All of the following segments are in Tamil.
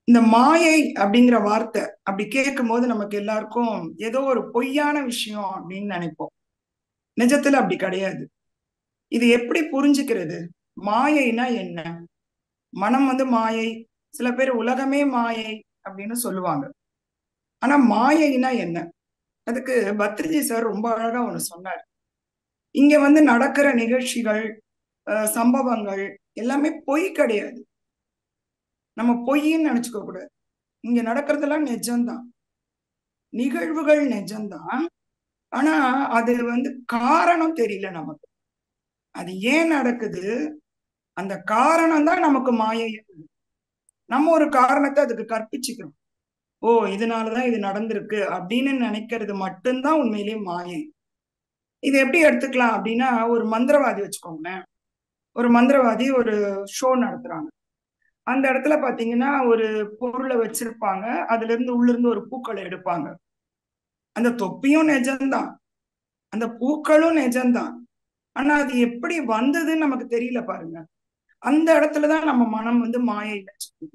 இந்த மாயை அப்படிங்கிற வார்த்தை அப்படி கேட்கும் போது நமக்கு எல்லாருக்கும் ஏதோ ஒரு பொய்யான விஷயம் அப்படின்னு நினைப்போம். நிஜத்துல அப்படி கிடையாது. இது எப்படி புரிஞ்சுக்கிறது? மாயைனா என்ன? மனம் மாயை. சில பேர் உலகமே மாயை அப்படின்னு சொல்லுவாங்க. ஆனா மாயைனா என்ன? அதுக்கு பத்ரிஜி சார் ரொம்ப அழகா ஒண்ணு சொன்னார். இங்க நடக்கிற நிகழ்ச்சிகள், சம்பவங்கள் எல்லாமே பொய் கிடையாது. நம்ம பொய்ன்னு நினைச்சுக்க கூடாது. இங்க நடக்கிறதெல்லாம் நிஜம்தான். நிகழ்வுகள் நிஜம்தான். ஆனா அது காரணம் தெரியல நமக்கு. அது ஏன் நடக்குது? அந்த காரணம் தான் நமக்கு மாயை. நம்ம ஒரு காரணத்தை அதுக்கு கற்பிச்சுக்கிறோம். ஓ, இதனாலதான் இது நடந்திருக்கு அப்படின்னு நினைக்கிறது மட்டும்தான் உண்மையிலேயே மாயை. இது எப்படி எடுத்துக்கலாம் அப்படின்னா, ஒரு மந்திரவாதி வச்சுக்கோங்களேன். ஒரு மந்திரவாதி ஒரு ஷோ நடத்துறாங்க. அந்த இடத்துல பாத்தீங்கன்னா ஒரு பொருளை வச்சிருப்பாங்க. அதுல இருந்து உள்ள இருந்து ஒரு பூக்களை எடுப்பாங்க. அந்த தொப்பியும் நிஜம்தான், அந்த பூக்களும் நிஜம்தான். ஆனா அது எப்படி வந்ததுன்னு நமக்கு தெரியல பாருங்க. அந்த இடத்துலதான் நம்ம மனம் மாயையில சிக்குது.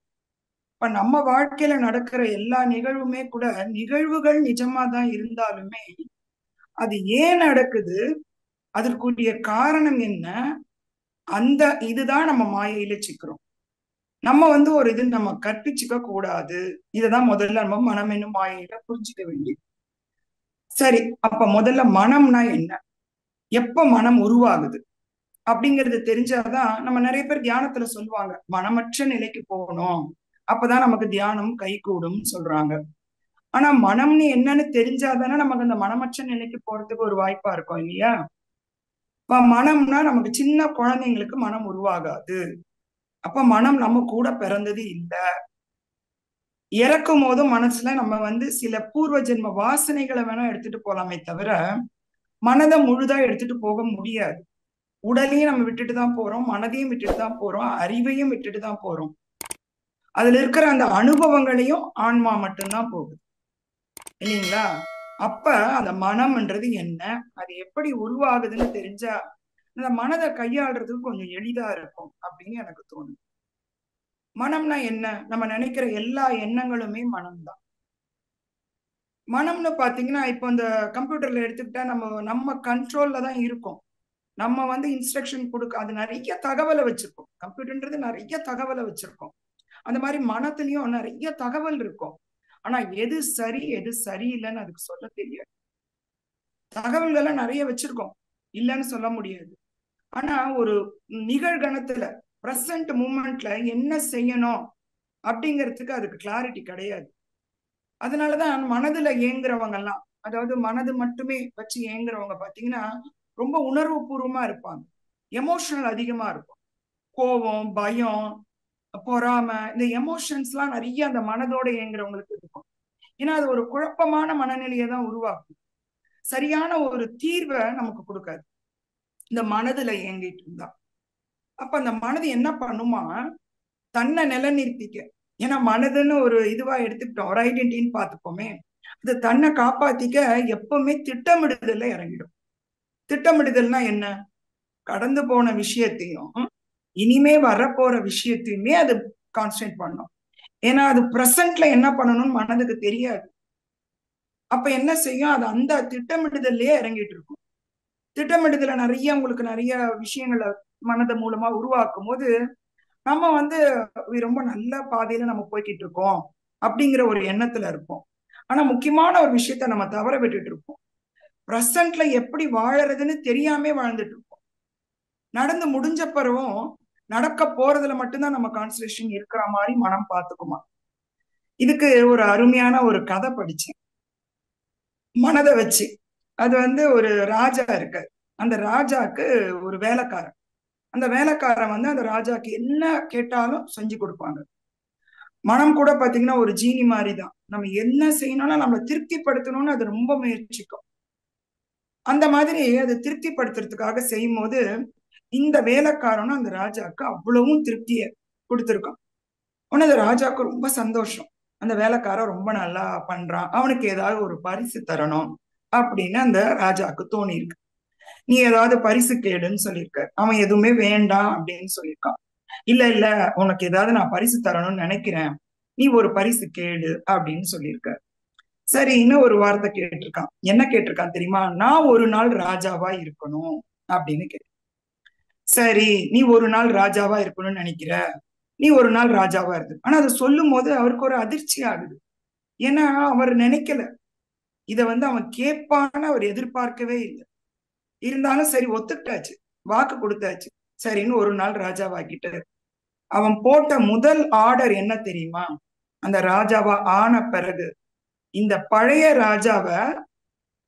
இப்ப நம்ம வாழ்க்கையில நடக்கிற எல்லா நிகழ்வுமே கூட நிகழ்வுகள் நிஜமா தான் இருந்தாலுமே அது ஏன் நடக்குது, அதற்குரிய காரணம் என்ன, அந்த இதுதான் நம்ம மாயையில சிக்கிறோம். நம்ம ஒரு இது நம்ம கற்பிச்சுக்க கூடாது. இததான் முதல்ல நம்ம மனம் என்னும் மாயையில புரிஞ்சுக்க வேண்டியது. சரி, அப்ப முதல்ல மனம்னா என்ன, எப்ப மனம் உருவாகுது அப்படிங்கிறது தெரிஞ்சாதான். நம்ம நிறைய பேர் தியானத்துல சொல்லுவாங்க, மனமற்ற நிலைக்கு போகணும், அப்பதான் நமக்கு தியானம் கை கூடும் சொல்றாங்க. ஆனா மனம்னு என்னன்னு தெரிஞ்சாதானே நமக்கு அந்த மனமற்ற நிலைக்கு போறதுக்கு ஒரு வாய்ப்பா இருக்கும் இல்லையா? இப்ப மனம்னா நமக்கு சின்ன குழந்தைங்களுக்கு மனம் உருவாகாது. அப்ப மனம் நம்ம கூட பிறந்தது இல்ல. இறக்கும் போதும் மனசுல நம்ம சில பூர்வ ஜென்ம வாசனைகளை வேணா எடுத்துட்டு போலாமே தவிர மனதை முழுதா எடுத்துட்டு போக முடியாது. உடலையும் நம்ம விட்டுட்டு தான் போறோம், மனதையும் விட்டுட்டு தான் போறோம், அறிவையும் விட்டுட்டு தான் போறோம். அதுல இருக்கிற அந்த அனுபவங்களையும் ஆன்மா மட்டும்தான் போகுது இல்லைங்களா? அப்ப அந்த மனம்ன்றது என்ன, அது எப்படி உருவாகுதுன்னு தெரிஞ்சா அந்த மனதை கையாளுறதுக்கு கொஞ்சம் எளிதா இருக்கும் அப்படின்னு எனக்கு தோணுது. மனம்னா என்ன? நம்ம நினைக்கிற எல்லா எண்ணங்களுமே மனம்தான். மனம்னு பாத்தீங்கன்னா இப்போ இந்த கம்ப்யூட்டர்ல எடுத்துக்கிட்டா நம்ம நம்ம கண்ட்ரோல்ல தான் இருக்கும். நம்ம இன்ஸ்ட்ரக்ஷன் கொடுக்க அது நிறைய தகவலை வச்சிருக்கோம். கம்ப்யூட்டர்ன்றது நிறைய தகவலை வச்சிருக்கோம். அந்த மாதிரி மனத்திலயும் நிறைய தகவல் இருக்கும். ஆனா எது சரி எது சரியில்லைன்னு அதுக்கு சொல்ல தெரியாது. தகவல்களை நிறைய வச்சிருக்கோம், இல்லைன்னு சொல்ல முடியாது. ஆனா ஒரு நிகழ்கணத்துல பிரசன்ட் மூமெண்ட்ல என்ன செய்யணும் அப்படிங்கிறதுக்கு அதுக்கு கிளாரிட்டி கிடையாது. அதனாலதான் மனதுல ஏங்குறவங்க எல்லாம், அதாவது மனது மட்டுமே வச்சு ஏங்குறவங்க பாத்தீங்கன்னா ரொம்ப உணர்வு பூர்வமா இருப்பாங்க. எமோஷனல் அதிகமா இருக்கும். கோபம், பயம், பொறாமை, இந்த எமோஷன்ஸ் எல்லாம் நிறைய அந்த மனதோட இயங்குறவங்களுக்கு இருக்கும். ஏன்னா அது ஒரு குழப்பமான மனநிலையை தான் உருவாக்கும். சரியான ஒரு தீர்வை நமக்கு கொடுக்காது இந்த மனதுல இயங்கிட்டு இருந்தா. அப்ப அந்த மனது என்ன பண்ணுமா, தன்னை நிலைநிறுத்திக்க. ஏன்னா மனதுன்னு ஒரு இதுவா எடுத்துக்கிட்டோம், ஒரு ஐடென்டிட்டின்னு பார்த்துப்போமே, அது தன்னை காப்பாத்திக்க எப்பவுமே திட்டமிடுதல்ல இறங்கிடும். திட்டமிடுதல்னா என்ன? கடந்து போன விஷயத்தையும் இனிமே வரப்போற விஷயத்தையுமே அது கான்சென்ட்ரேட் பண்ணும். ஏன்னா அது பிரசன்ட்ல என்ன பண்ணணும்னு மனதுக்கு தெரியாது. அப்ப என்ன செய்யும், அது அந்த திட்டமிடுதல்லயே இறங்கிட்டு இருக்கும். திட்டமிடுதல நிறைய உங்களுக்கு நிறைய விஷயங்களை மனது மூலமா உருவாக்கும் போது நம்ம ரொம்ப நல்ல பாதையில நம்ம போய்கிட்டு இருக்கோம் அப்படிங்கிற ஒரு எண்ணத்துல இருப்போம். ஆனா முக்கியமான ஒரு விஷயத்த நம்ம தவற விட்டுட்டு இருப்போம். பிரசன்ட்ல எப்படி வாழறதுன்னு தெரியாம வாழ்ந்துட்டு இருப்போம். நடந்து முடிஞ்ச பிறகும் நடக்க போறதுல மட்டும்தான் நம்ம கான்சன்ட்ரேஷன் இருக்கிற மாதிரி மனம் பார்த்துக்குமா. இதுக்கு ஒரு அருமையான ஒரு கதை படிச்சேன் மனதை வச்சு. அது ஒரு ராஜா இருக்காரு. அந்த ராஜாக்கு ஒரு வேலைக்காரன். அந்த வேலைக்காரன் அந்த ராஜாக்கு என்ன கேட்டாலும் செஞ்சு கொடுப்பாங்க. மனம் கூட பாத்தீங்கன்னா ஒரு ஜீனி மாதிரி தான். நம்ம என்ன செய்யணும்னா நம்ம திருப்திப்படுத்தணும்னு அது ரொம்ப முயற்சிக்கும். அந்த மாதிரி அதை திருப்திப்படுத்துறதுக்காக செய்யும் போது இந்த வேலைக்காரனும் அந்த ராஜாக்கு அவ்வளவும் திருப்திய கொடுத்துருக்கான். உடனே அந்த ராஜாவுக்கு ரொம்ப சந்தோஷம். அந்த வேலைக்காரன் ரொம்ப நல்லா பண்றான், அவனுக்கு ஏதாவது ஒரு பரிசு தரணும் அப்படின்னு அந்த ராஜாவுக்கு தோணி இருக்கு. நீ ஏதாவது பரிசு கேளுன்னு சொல்லியிருக்க. அவன் எதுவுமே வேண்டாம் அப்படின்னு சொல்லியிருக்கான். இல்ல இல்ல, உனக்கு ஏதாவது நான் பரிசு தரணும்னு நினைக்கிறேன், நீ ஒரு பரிசு கேளு அப்படின்னு சொல்லியிருக்க. சரி, இன்னும் ஒரு வார்த்தை கேட்டிருக்கான். என்ன கேட்டிருக்கான் தெரியுமா? நான் ஒரு நாள் ராஜாவா இருக்கணும் அப்படின்னு கேட்டு. சரி, நீ ஒரு நாள் ராஜாவா இருக்கணும்னு நினைக்கிற, நீ ஒரு நாள் ராஜாவா இருக்கு. ஆனா அதை சொல்லும் போது அவருக்கு ஒரு அதிர்ச்சி ஆகுது. ஏன்னா அவர் நினைக்கல, இத அவன் கேட்பான்னு அவர் எதிர்பார்க்கவே இல்லை. இருந்தாலும் சரி, ஒத்துக்கிட்டாச்சு, வாக்கு கொடுத்தாச்சு. சரின்னு ஒரு நாள் ராஜாவாக்கிட்டு அவன் போட்ட முதல் ஆர்டர் என்ன தெரியுமா? அந்த ராஜாவா ஆன பிறகு இந்த பழைய ராஜாவை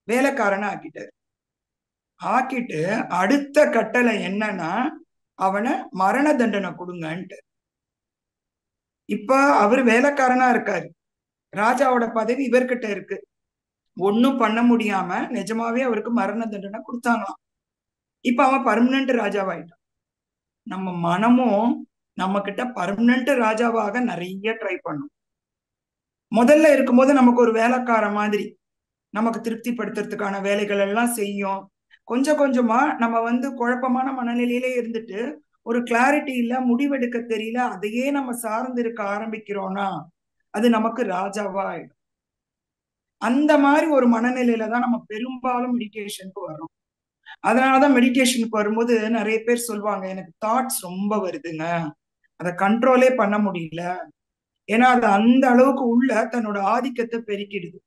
வேலைக்காரனா ஆக்கிட்டாரு. ஆக்கிட்டு அடுத்த கட்டளை என்னன்னா, அவனை மரண தண்டனை கொடுங்கன்ட்டு. இப்ப அவரு வேலைக்காரனா இருக்காரு, ராஜாவோட பதவி இவர்கிட்ட இருக்கு. ஒன்னும் பண்ண முடியாம நிஜமாவே அவருக்கு மரண தண்டனை கொடுத்தாங்களாம். இப்ப அவன் பர்மனன்ட் ராஜாவாயிட்டான். நம்ம மனமும் நம்ம கிட்ட பர்மனன்ட் ராஜாவாக நிறைய ட்ரை பண்ணும். முதல்ல இருக்கும்போது நமக்கு ஒரு வேலைக்கார மாதிரி நமக்கு திருப்திப்படுத்துறதுக்கான வேலைகள் எல்லாம் செய்யும். கொஞ்சம் கொஞ்சமா நம்ம குழப்பமான மனநிலையிலே இருந்துட்டு ஒரு கிளாரிட்டி இல்ல, முடிவெடுக்க தெரியல, அதையே நம்ம சார்ந்து இருக்க ஆரம்பிக்கிறோம்னா அது நமக்கு ராஜாவா ஆயிடும். அந்த மாதிரி ஒரு மனநிலையில தான் நம்ம பெரும்பாலும் மெடிடேஷனுக்கு வரோம். அதனாலதான் மெடிடேஷனுக்கு வரும்போது நிறைய பேர் சொல்லுவாங்க, எனக்கு தாட்ஸ் ரொம்ப வருதுங்க, அதை கண்ட்ரோலே பண்ண முடியல. ஏன்னா அது அந்த அளவுக்கு உள்ள தன்னோட ஆதிக்கத்தை பெருக்கிடுது.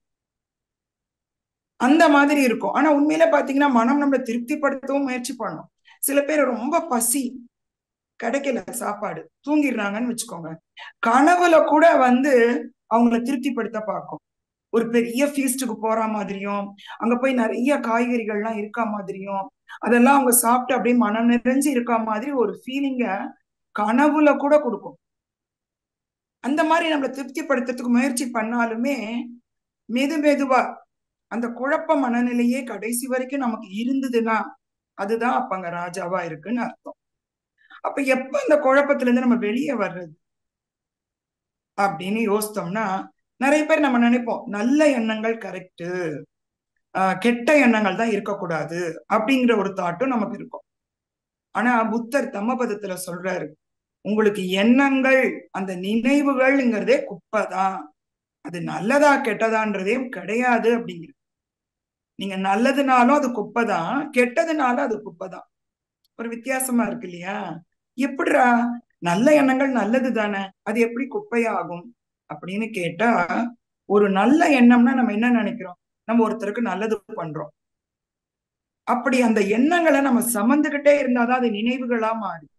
அந்த மாதிரி இருக்கும். ஆனா உண்மையில பாத்தீங்கன்னா மனம் நம்மளை திருப்திப்படுத்தவும் முயற்சி பண்ணும். சில பேர் ரொம்ப பசி, கிடைக்கல சாப்பாடு, தூங்கிடுறாங்கன்னு வச்சுக்கோங்க. கனவுல கூட அவங்கள திருப்திப்படுத்த பார்க்கும். ஒரு பெரிய ஃபீஸ்டுக்கு போற மாதிரியும், அங்க போய் நிறைய காய்கறிகள்லாம் இருக்கா மாதிரியும், அதெல்லாம் அவங்க சாப்பிட்டு அப்படியே மனம் நிறைஞ்சு இருக்கா மாதிரி ஒரு ஃபீலிங்க கனவுல கூட கொடுக்கும். அந்த மாதிரி நம்மளை திருப்திப்படுத்துறதுக்கு முயற்சி பண்ணாலுமே மெதுவா அந்த குழப்ப மனநிலையே கடைசி வரைக்கும் நமக்கு இருந்ததுன்னா அதுதான் அப்ப அங்க ராஜாவா இருக்குன்னு அர்த்தம். அப்ப எப்ப அந்த குழப்பத்துல இருந்து நம்ம வெளியே வர்றது அப்படின்னு யோசித்தோம்னா, நிறைய பேர் நம்ம நினைப்போம் நல்ல எண்ணங்கள் கரெக்டு, கெட்ட எண்ணங்கள் தான் இருக்கக்கூடாது அப்படிங்கிற ஒரு தாட்டும் நமக்கு இருக்கும். ஆனா புத்தர் தம்மபதத்துல சொல்றாரு, உங்களுக்கு எண்ணங்கள் அந்த நினைவுகள்ங்கிறதே குப்பைதான், அது நல்லதா கெட்டதான்றதே கிடையாது அப்படிங்கிறது. நீங்க நல்லதுனாலும் அது குப்பைதான், கெட்டதுனாலும் அது குப்பைதான். ஒரு வித்தியாசமா இருக்கு இல்லையா? எப்படிரா, நல்ல எண்ணங்கள் நல்லது தானே, அது எப்படி குப்பையாகும் அப்படின்னு கேட்டா, ஒரு நல்ல எண்ணம்னா நம்ம என்ன நினைக்கிறோம்? நம்ம ஒருத்தருக்கு நல்லது பண்றோம். அப்படி அந்த எண்ணங்களை நம்ம சமந்துகிட்டே இருந்தாதான் அது நினைவுகளா மாறும்.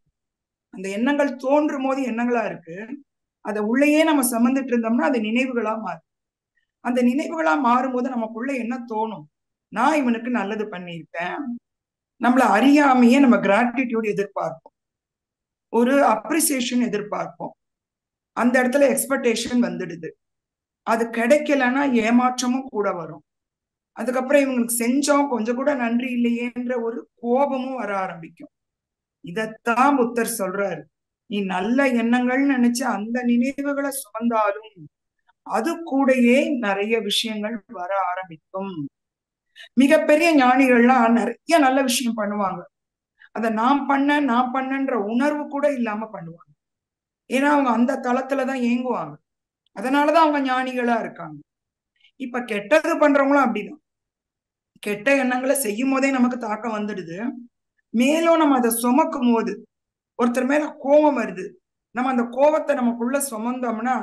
அந்த எண்ணங்கள் தோன்றும் போது எண்ணங்களா இருக்கு, அதை உள்ளேயே நம்ம சமந்துட்டு இருந்தோம்னா அது நினைவுகளா மாறும். அந்த நினைவுகளா மாறும்போது நமக்குள்ள என்ன தோணும்? நான் இவனுக்கு நல்லது பண்ணியிருக்கேன். நம்மள அறியாமையே நம்ம கிராட்டிடியூட் எதிர்பார்ப்போம், ஒரு அப்ரிசியேஷன் எதிர்பார்ப்போம். அந்த இடத்துல எக்ஸ்பெக்டேஷன் வந்துடுது. அது கிடைக்கலன்னா ஏமாற்றமும் கூட வரும். அதுக்கப்புறம் இவங்களுக்கு செஞ்சோம், கொஞ்சம் கூட நன்றி இல்லையேன்ற ஒரு கோபமும் வர ஆரம்பிக்கும். இதத்தான் புத்தர் சொல்றாரு, நீ நல்ல எண்ணங்கள்னு நினைச்சு அந்த நினைவுகளை சுமந்தாலும் அது கூடயே நிறைய விஷயங்கள் வர ஆரம்பிக்கும். மிகப்பெரிய ஞானிகள்லாம் நிறைய நல்ல விஷயம் பண்ணுவாங்க, அதை நான் பண்ணன்ற உணர்வு கூட இல்லாம பண்ணுவாங்க. ஏன்னா அவங்க அந்த தளத்துலதான் இயங்குவாங்க. அதனாலதான் அவங்க ஞானிகளா இருக்காங்க. இப்ப கெட்டது பண்றவங்களும் அப்படிதான். கெட்ட எண்ணங்களை செய்யும் போதே நமக்கு தாக்கம் வந்துடுது. மேலும் நம்ம அதை சுமக்கும் போது, ஒருத்தர் மேல கோபம் வருது, நம்ம அந்த கோபத்தை நமக்குள்ள சுமந்தோம்னா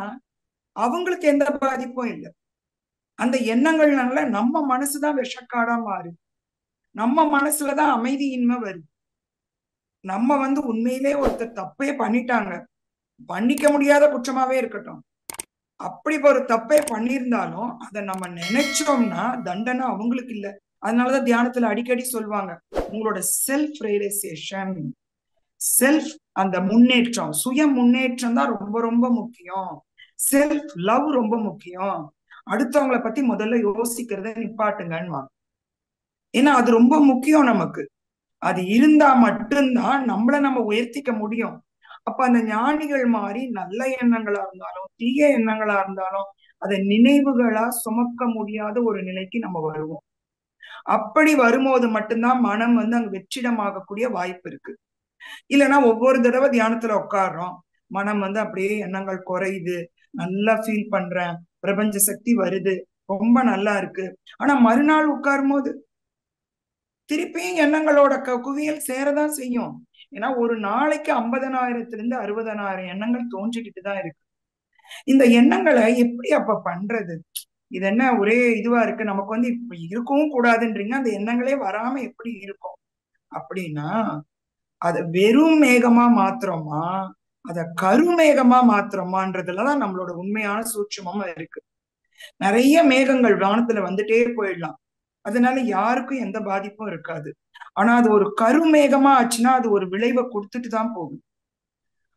அவங்களுக்கு எந்த பாதிப்பும் இல்லை. அந்த எண்ணங்கள்னால நம்ம மனசுதான் விஷக்காடா மாறுது. நம்ம மனசுலதான் அமைதியின்மை வருது. நம்ம உண்மையிலே ஒருத்தர் தப்பே பண்ணிட்டாங்க, பண்ணிக்க முடியாத குற்றமாவே இருக்கட்டும், அப்படி ஒரு தப்பே பண்ணியிருந்தாலும் அதை நம்ம நினைச்சோம்னா தண்டனை அவங்களுக்கு இல்லை. அதனாலதான் தியானத்துல அடிக்கடி சொல்லுவாங்க, உங்களோட செல்ஃப் ரியலைசேஷன், செல்ஃப் அந்த முன்னேற்றம், சுய முன்னேற்றம் தான் ரொம்ப ரொம்ப முக்கியம். செல்ஃப் லவ் ரொம்ப முக்கியம். அடுத்தவங்களை பத்தி முதல்ல யோசிக்கிறத நிப்பாட்டுங்கன்னு. ஏன்னா அது ரொம்ப முக்கியம் நமக்கு. அது இருந்தா மட்டும்தான் நம்மள நம்ம உயர்த்திக்க முடியும். அப்ப அந்த ஞானிகள் மாதிரி நல்ல எண்ணங்களா இருந்தாலும் தீய எண்ணங்களா இருந்தாலும் அதை நினைவுகளா சுமக்க முடியாத ஒரு நிலைக்கு நம்ம வருவோம். அப்படி வரும்போது மட்டும்தான் மனம் வந்து அங்க வெற்றிடமாகக்கூடிய வாய்ப்பு இருக்கு. இல்லைன்னா ஒவ்வொரு தடவை தியானத்துல உட்காடுறோம், மனம் வந்து அப்படியே எண்ணங்கள் குறையுது, நல்லா ஃபீல் பண்றேன், பிரபஞ்ச சக்தி வருது, ரொம்ப நல்லா இருக்கு. ஆனா மறுநாள் உட்காரும் போது திருப்பியும் எண்ணங்களோட குவியல் சேரதான் செய்யும். ஏன்னா ஒரு நாளைக்கு 50,000 60,000 எண்ணங்கள் தோன்றிக்கிட்டு தான் இருக்கு. இந்த எண்ணங்களை எப்படி அப்ப பண்றது? இது என்ன ஒரே இதுவா இருக்கு, நமக்கு வந்து இப்ப இருக்கவும் கூடாதுன்றீங்க, அந்த எண்ணங்களே வராம எப்படி இருக்கும் அப்படின்னா, அத வெறும் மேகமா மாத்திரமா, அத கருமேகமா மாத்திரமான்றதுலதான் நம்மளோட உண்மையான சூட்சுமம் இருக்கு. நிறைய மேகங்கள் வானத்துல வந்துட்டே போயிடலாம், அதனால யாருக்கும் எந்த பாதிப்பும் இருக்காது. ஆனா அது ஒரு கருமேகமா ஆச்சுன்னா அது ஒரு விளைவை கொடுத்துட்டு தான் போகும்.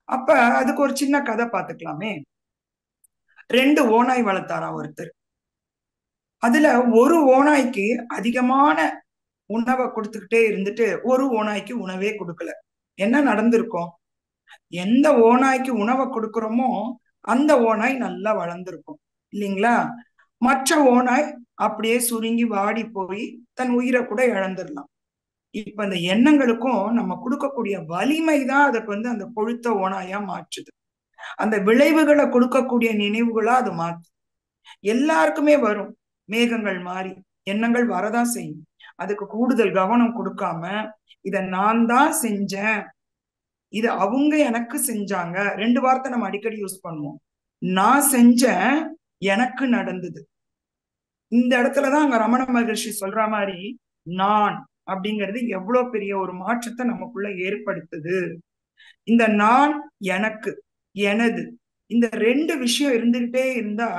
அப்ப அதுக்கு ஒரு சின்ன கதை பார்த்துக்கலாமே. 2 ஓநாய் வளர்த்தாராம் ஒருத்தர். அதுல ஒரு ஓநாய்க்கு அதிகமான உணவை கொடுத்துக்கிட்டே இருந்துட்டு ஒரு ஓநாய்க்கு உணவே கொடுக்கல. என்ன நடந்திருக்கும்? எந்த ஓநாய்க்கு உணவை கொடுக்கிறோமோ அந்த ஓநாய் நல்லா வளர்ந்துருக்கும் இல்லைங்களா? மற்ற ஓநாய் அப்படியே சுருங்கி வாடி போய் தன் உயிரை கூட இழந்துடலாம். இப்ப அந்த எண்ணங்களுக்கும் நம்ம கொடுக்கக்கூடிய வலிமை தான் அதுக்கு வந்து அந்த கொழுத்த ஓநாயா மாற்றுது. அந்த விளைவுகளை கொடுக்கக்கூடிய நினைவுகளா அது மாற்று. எல்லாருக்குமே வரும் மேகங்கள் மாறி, எண்ணங்கள் வரதான் செய்யும். அதுக்கு கூடுதல் கவனம் கொடுக்காம இத நான் தான் செஞ்சேன், இது அவங்க எனக்கு செஞ்சாங்க, 2 வார்த்தை நம்ம அடிக்கடி யூஸ் பண்ணுவோம். நான் செஞ்சேன், எனக்கு நடந்தது. இந்த இடத்துலதான் அங்க ரமண மகர்ஷி சொல்ற மாதிரி நான் அப்படிங்கிறது எவ்வளவு பெரிய ஒரு மாற்றத்தை நமக்குள்ள ஏற்படுத்துது. இந்த நான், எனக்கு, எனது, இந்த 2 விஷயம் இருந்துகிட்டே இருந்தா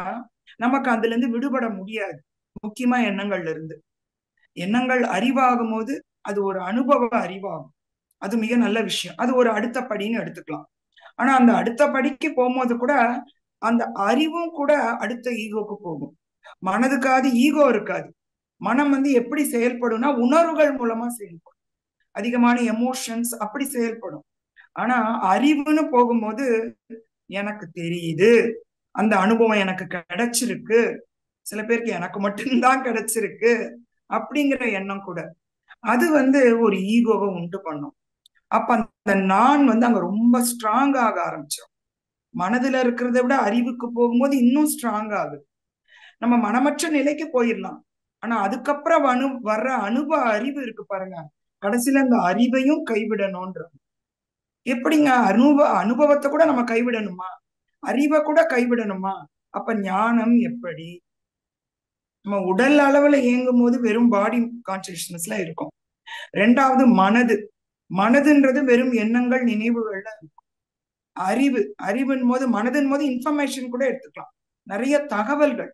நமக்கு அதுல இருந்து விடுபட முடியாது. முக்கியமா எண்ணங்கள்ல இருந்து. எண்ணங்கள் அறிவாகும் போது அது ஒரு அனுபவ அறிவாகும், அது மிக நல்ல விஷயம். அது ஒரு அடுத்த படின்னு எடுத்துக்கலாம். ஆனா அந்த அடுத்த படிக்கு போகும்போது கூட அந்த அறிவும் கூட அடுத்த ஈகோக்கு போகும். மனதுக்காது ஈகோ இருக்காது. மனம் வந்து எப்படி செயல்படும்னா உணர்வுகள் மூலமா செயல்படும், அதிகமான எமோஷன்ஸ் அப்படி செயல்படும். ஆனா அறிவுன்னு போகும்போது எனக்கு தெரியுது, அந்த அனுபவம் எனக்கு கிடைச்சிருக்கு, சில பேருக்கு எனக்கு மட்டும்தான் கிடைச்சிருக்கு அப்படிங்கிற எண்ணம் கூட அது வந்து ஒரு ஈகோவை உண்டு பண்ணும். அப்ப அந்த நான் வந்து அங்க ரொம்ப ஸ்ட்ராங் ஆக ஆரம்பிச்சோம். மனதுல இருக்கிறத விட அறிவுக்கு போகும்போது இன்னும் ஸ்ட்ராங் ஆகுது. நம்ம மனமற்ற நிலைக்கு போயிடலாம். ஆனா அதுக்கப்புறம் வர்ற அறிவு இருக்கு பாருங்க, கடைசியில அந்த அறிவையும் கைவிடணும்ன்ற. எப்படிங்க? அனுபவத்தை கூட நம்ம கைவிடணுமா? அறிவை கூட கைவிடணுமா? அப்ப ஞானம் எப்படி? நம்ம உடல் அளவுல இயங்கும் போது வெறும் பாடி கான்சியஸ்னஸ்ல இருக்கும். 2வது மனதுன்றது வெறும் எண்ணங்கள் நினைவுகள்ல இருக்கும். அறிவின் போது மனதின் போது இன்ஃபர்மேஷன் கூட எடுத்துக்கலாம், நிறைய தகவல்கள்.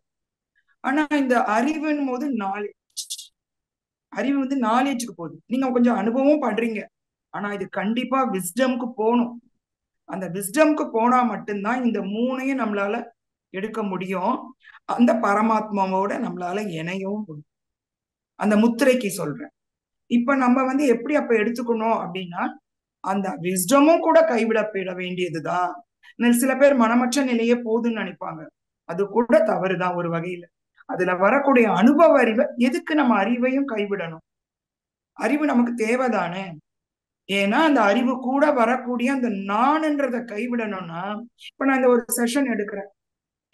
ஆனா இந்த அறிவின் போது அறிவு வந்து நாலேஜுக்கு போகுது. நீங்க கொஞ்சம் அனுபவம் பண்றீங்க, ஆனா இது கண்டிப்பா விஸ்டம்க்கு போகணும். அந்த விஸ்டம்க்கு போனா மட்டும்தான் இந்த 3ஐயும் நம்மளால எடுக்க முடியும். அந்த பரமாத்மாவோட நம்மளால இணையவும் முடியும். அந்த முத்திரைக்கு சொல்றேன். இப்ப நம்ம வந்து எப்படி அப்ப எடுத்துக்கணும் அப்படின்னா, அந்த விஸ்டமும் கூட கைவிடப்பட வேண்டியதுதான். சில பேர் மனமற்ற நிலையே போதுன்னு நினைப்பாங்க, அது கூட தவறுதான் ஒரு வகையில. அதுல வரக்கூடிய அனுபவ அறிவை எதுக்கு நம்ம அறிவையும் கைவிடணும்? அறிவு நமக்கு தேவைதானே. ஏன்னா அந்த அறிவு கூட வரக்கூடிய அந்த நான்ன்றதை கைவிடணும்னா, இப்ப நான் இந்த ஒரு செஷன் எடுக்கிறேன்,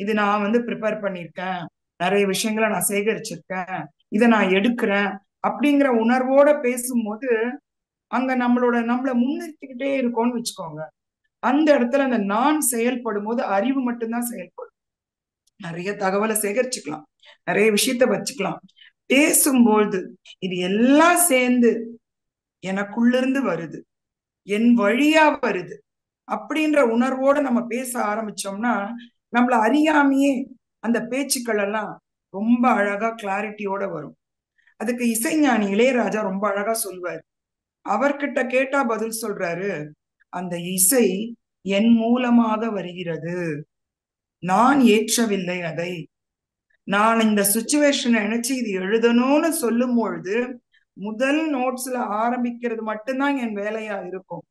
இது நான் வந்து ப்ரிப்பேர் பண்ணியிருக்கேன், நிறைய விஷயங்களை நான் சேகரிச்சிருக்கேன், இதை நான் எடுக்கிறேன் அப்படிங்கிற உணர்வோட பேசும்போது அங்க நம்மள முன்னிறுத்திக்கிட்டே இருக்கோம்னு வச்சுக்கோங்க. அந்த இடத்துல அந்த நான் செயல்படும் போது அறிவு மட்டும்தான் செயல்படும். நிறைய தகவலை சேகரிச்சுக்கலாம், நிறைய விஷயத்த வச்சுக்கலாம். பேசும்போது இது எல்லாம் சேர்ந்து எனக்குள்ளிருந்து வருது, என் வழியா வருது அப்படின்ற உணர்வோட நம்ம பேச ஆரம்பிச்சோம்னா நம்மள அறியாமையே அந்த பேச்சுக்கள் எல்லாம் ரொம்ப அழகா கிளாரிட்டியோட வரும். அதுக்கு இசைஞானி இளையராஜா ரொம்ப அழகா சொல்வார். அவர்கிட்ட கேட்டா பதில் சொல்றாரு, அந்த இசை என் மூலமாக வருகிறது, நான் ஏற்றவில்லை அதை. நான் இந்த சுச்சுவேஷனை நினைச்சு இது எழுதணும்னு சொல்லும் பொழுது முதல் நோட்ஸ்ல ஆரம்பிக்கிறது மட்டும்தான் என் வேலையா இருக்கும்.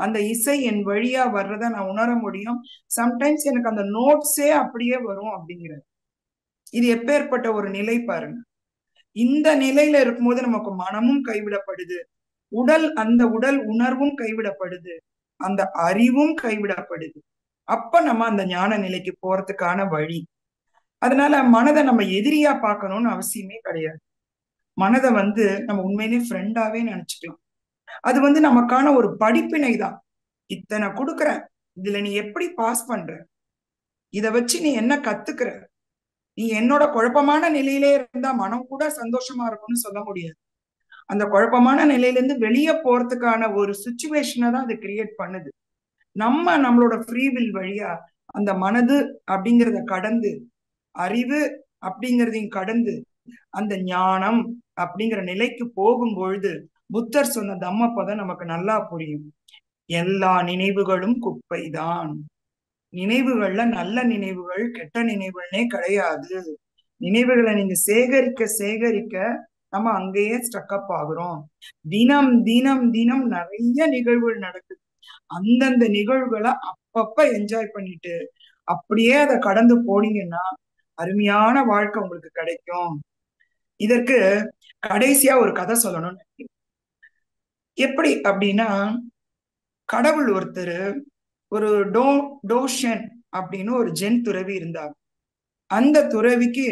அந்த இசை என் வழியா வர்றத நான் உணர முடியும். சம்டைம்ஸ் எனக்கு அந்த நோட்ஸே அப்படியே வரும் அப்படிங்கிறது. இது எப்பேற்பட்ட ஒரு நிலை பாருங்க. இந்த நிலையில இருக்கும்போது நமக்கு மனமும் கைவிடப்படுது, அந்த உடல் உணர்வும் கைவிடப்படுது, அந்த அறிவும் கைவிடப்படுது. அப்ப நம்ம அந்த ஞான நிலைக்கு போறதுக்கான வழி. அதனால மனதை நம்ம எதிரியா பார்க்கணும்னு அவசியமே கிடையாது. மனதை நம்ம உண்மையிலேயே ஃப்ரெண்டாவே நினைச்சுக்கலாம். அது நமக்கான ஒரு படிப்பினை தான். இத்தனை கொடுக்குற, இதுல நீ எப்படி பாஸ் பண்ற, இத வச்சு நீ என்ன கத்துக்கிற, நீ என்னோட குழப்பமான நிலையிலே இருந்தா மனம் கூட சந்தோஷமா இருக்கும்னு சொல்ல முடியாது. அந்த குழப்பமான நிலையில இருந்து வெளியே போறதுக்கான ஒரு சுச்சுவேஷனை தான் அது கிரியேட் பண்ணுது. நம்மளோட ஃப்ரீவில் வழியா அந்த மனது அப்படிங்கிறத கடந்து, அறிவு அப்படிங்கிறதையும் கடந்து அந்த ஞானம் அப்படிங்கிற நிலைக்கு போகும் பொழுது புத்தர் சொன்ன தம்ம பதம் நமக்கு நல்லா புரியும். எல்லா நினைவுகளும் குப்பைதான். நினைவுகள்ல நல்ல நினைவுகள் கெட்ட நினைவுகள்னே கிடையாது. நினைவுகளை நீங்க சேகரிக்க சேகரிக்க நம்ம அங்கேயே ஸ்டக்கப் ஆகுறோம். தினம் தினம் தினம் நிறைய நிகழ்வுகள் நடக்குது. அந்தந்த நிகழ்வுகளை அப்பப்ப என்ஜாய் பண்ணிட்டு அப்படியே அதை கடந்து போனீங்கன்னா அருமையான வாழ்க்கை உங்களுக்கு கிடைக்கும். இதற்கு கடைசியா ஒரு கதை சொல்லணும்னு நினைக்கிறேன். எப்படி அப்படின்னா, கடவுள் ஒருத்தர் ஒரு டோஷன் அப்படின்னு ஒரு ஜென் துறவி இருந்தார். அந்த துறவிக்கு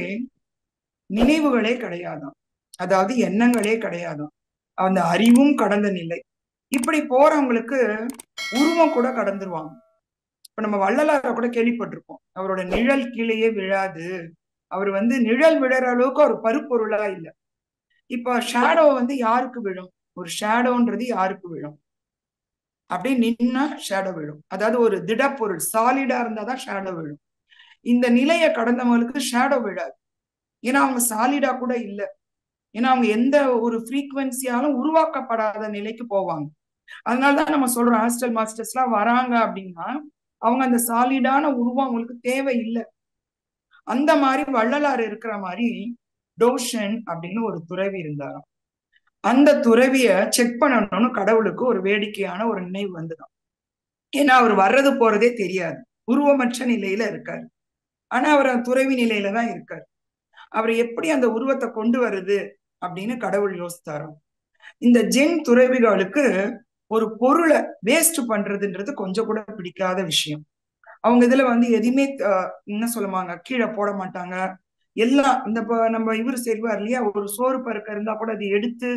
நினைவுகளே கிடையாதாம், அதாவது எண்ணங்களே கிடையாதாம். அந்த அறிவும் கடந்த நிலை. இப்படி போறவங்களுக்கு உருவம் கூட கடந்துருவாங்க. இப்ப நம்ம வள்ளலார கூட கேள்விப்பட்டிருப்போம், அவரோட நிழல் கீழேயே விழாது. அவர் நிழல் விழற அளவுக்கு ஒரு பருப்பொருளா இல்லை. இப்ப ஷேடோ யாருக்கு விழும்? ஒரு ஷேடோன்றது யாருக்கு விழும்? அப்படியே நின்னா ஷேடோ விழும். அதாவது ஒரு திடப்பொருள் சாலிடா இருந்தாதான் ஷேடோ விழும். இந்த நிலையை கடந்தவங்களுக்கு ஷேடோ விழாது. ஏன்னா அவங்க சாலிடா கூட இல்லை. ஏன்னா அவங்க எந்த ஒரு ஃப்ரீக்குவன்சியாலும் உருவாக்கப்படாத நிலைக்கு போவாங்க. அதனாலதான் நம்ம சொல்றோம், ஹாஸ்டல் மாஸ்டர்ஸ் எல்லாம் வராங்க அப்படின்னா அவங்க அந்த சாலிடான உருவம் அவங்களுக்கு தேவை இல்லை. அந்த மாதிரி வள்ளலார் இருக்கிற மாதிரி டோஷன் அப்படின்னு ஒரு துறவி இருந்தாராம். அந்த துறவிய செக் பண்ணணும்னு கடவுளுக்கு ஒரு வேடிக்கையான ஒரு நினைவு வந்துடும். ஏன்னா அவர் வர்றது போறதே தெரியாது, உருவமற்ற நிலையில இருக்காரு. ஆனா அவர் துறவி நிலையில தான் இருக்காரு. அவர் எப்படி அந்த உருவத்தை கொண்டு வருது அப்படின்னு கடவுள் யோசித்தாராம். இந்த ஜென் துறவிகளுக்கு ஒரு பொருளை வேஸ்ட் பண்றதுன்றது கொஞ்சம் கூட பிடிக்காத விஷயம். அவங்க இதுல எதுவுமே என்ன சொல்லுவாங்க, கீழே போட மாட்டாங்க. எல்லாம் இந்த நம்ம இவரு செய்வார் இல்லையா, ஒரு சோறு பருக்க இருந்தா கூட அதை எடுத்து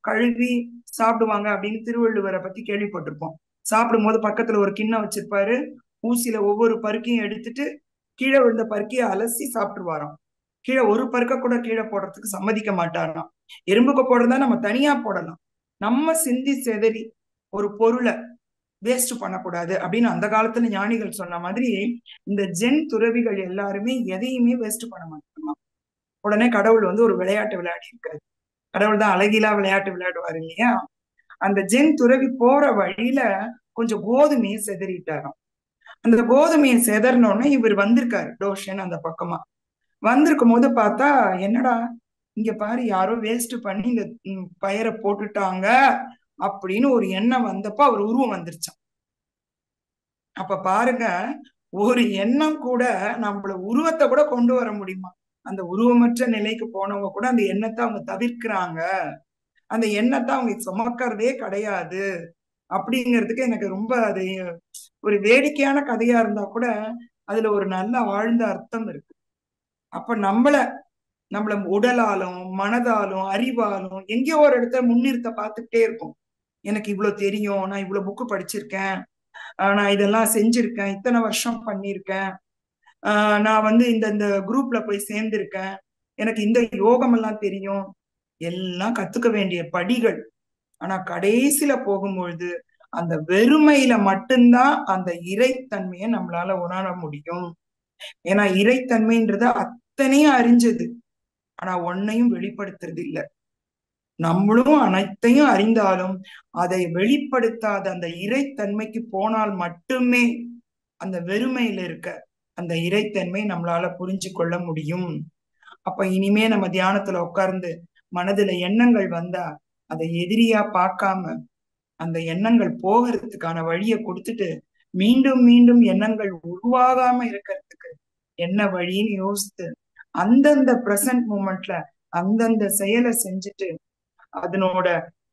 கழுவி சாப்பிடுவாங்க அப்படின்னு திருவள்ளுவரை பத்தி கேள்விப்பட்டிருப்போம். சாப்பிடும் போது பக்கத்துல ஒரு கிண்ணம் வச்சிருப்பாரு, ஊசியில ஒவ்வொரு பருக்கையும் எடுத்துட்டு கீழே விழுந்த பருக்கையை அலசி சாப்பிட்டுருவாராம். கீழே ஒரு பருக்க கூட கீழே போடுறதுக்கு சம்மதிக்க மாட்டாராம். எறும்புக்கு போடுறதா நம்ம தனியா போடலாம், நம்ம சிந்தி செதறி ஒரு பொருளை வேஸ்ட் பண்ணக்கூடாது அப்படின்னு அந்த காலத்துல ஞானிகள் சொன்ன மாதிரி இந்த ஜென் துறவிகள் எல்லாருமே எதையுமே வேஸ்ட் பண்ண மாட்டாங்க. உடனே கடவுள் ஒரு விளையாட்டு விளையாடி இருக்காரு. கடவுள் தான் அழகிலா விளையாட்டு விளையாடுவாரு இல்லையா. அந்த ஜென் துறவி போற வழியில கொஞ்சம் கோதுமையை செதறிட்டாராம். அந்த கோதுமையை செதறினோடனே இவர் வந்திருக்காரு டோஷன் அந்த பக்கமா. வந்திருக்கும் போது பார்த்தா, என்னடா இங்க பாரு யாரோ வேஸ்ட் பண்ணி இந்த பயிரை போட்டுட்டாங்க அப்படின்னு ஒரு எண்ணம் வந்தப்ப அவர் உருவம் வந்துருச்சான். அப்ப பாருங்க, ஒரு எண்ணம் கூட நம்மள உருவத்தை கூட கொண்டு வர முடியுமா? அந்த உருவமற்ற நிலைக்கு போனவங்க கூட அந்த எண்ணத்தை அவங்க தவிர்க்கிறாங்க. அந்த எண்ணத்தை அவங்க சுமக்கிறதே கிடையாது அப்படிங்கிறதுக்கு எனக்கு ரொம்ப அது ஒரு வேடிக்கையான கதையா இருந்தா கூட அதுல ஒரு நல்ல ஆழ்ந்த அர்த்தம் இருக்கு. அப்ப நம்மள உடலாலும் மனதாலும் அறிவாலும் எங்கேயோ ஒரு இடத்துல முன்னிறுத்த பார்த்துக்கிட்டே இருக்கும். எனக்கு இவ்வளவு தெரியும், நான் இவ்வளவு புக்கு படிச்சிருக்கேன், நான் இதெல்லாம் செஞ்சிருக்கேன், இத்தனை வருஷம் பண்ணியிருக்கேன், நான் இந்த குரூப்ல போய் சேர்ந்திருக்கேன், எனக்கு இந்த யோகம் எல்லாம் தெரியும், எல்லாம் கத்துக்க வேண்டிய படிகள். ஆனா கடைசியில போகும்பொழுது அந்த வெறுமையில மட்டும்தான் அந்த இறைத்தன்மையை நம்மளால உணர முடியும். ஏன்னா இறைத்தன்மைன்றது அத்தனையும் அறிஞ்சது, ஆனா ஒன்னையும் வெளிப்படுத்துறது இல்லை. நம்மளும் அனைத்தையும் அறிந்தாலும் அதை வெளிப்படுத்தாத அந்த இறைத்தன்மைக்கு போனால் மட்டுமே அந்த வெறுமையில இருக்க அந்த இறைத்தன்மை நம்மளால புரிஞ்சு கொள்ள முடியும். அப்ப இனிமே நம்ம தியானத்துல உட்கார்ந்து மனதுல எண்ணங்கள் வந்தா அதை எதிரியா பார்க்காம அந்த எண்ணங்கள் போகிறதுக்கான வழியை கொடுத்துட்டு மீண்டும் மீண்டும் எண்ணங்கள் உருவாகாம இருக்கிறதுக்கு என்ன வழின்னு யோசித்து அந்தந்த பிரசன்ட் மூமெண்ட்ல அந்தந்த செயலை செஞ்சுட்டு அதனோட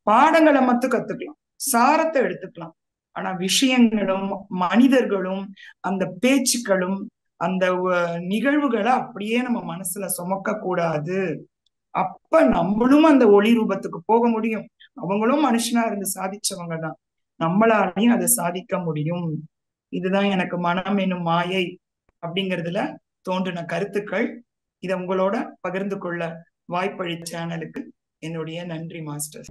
பாடங்களை மட்டும் கத்துக்கலாம், சாரத்தை எடுத்துக்கலாம். ஆனா விஷயங்களும் மனிதர்களும் அந்த பேச்சுக்களும் அந்த நிகழ்வுகளை அப்படியே நம்ம மனசுல சுமக்க கூடாது. அப்ப நம்மளும் அந்த ஒளி ரூபத்துக்கு போக முடியும். அவங்களும் மனுஷனா இருந்து சாதிச்சவங்க தான், நம்மளாலையும் அதை சாதிக்க முடியும். இதுதான் எனக்கு மனம் என்னும் மாயை அப்படிங்கிறதுல தோன்றின கருத்துக்கள். இதை உங்களோட பகிர்ந்து கொள்ள வாய்ப்பளி சேனலுக்கு என்னுடைய நன்றி மாஸ்டர்.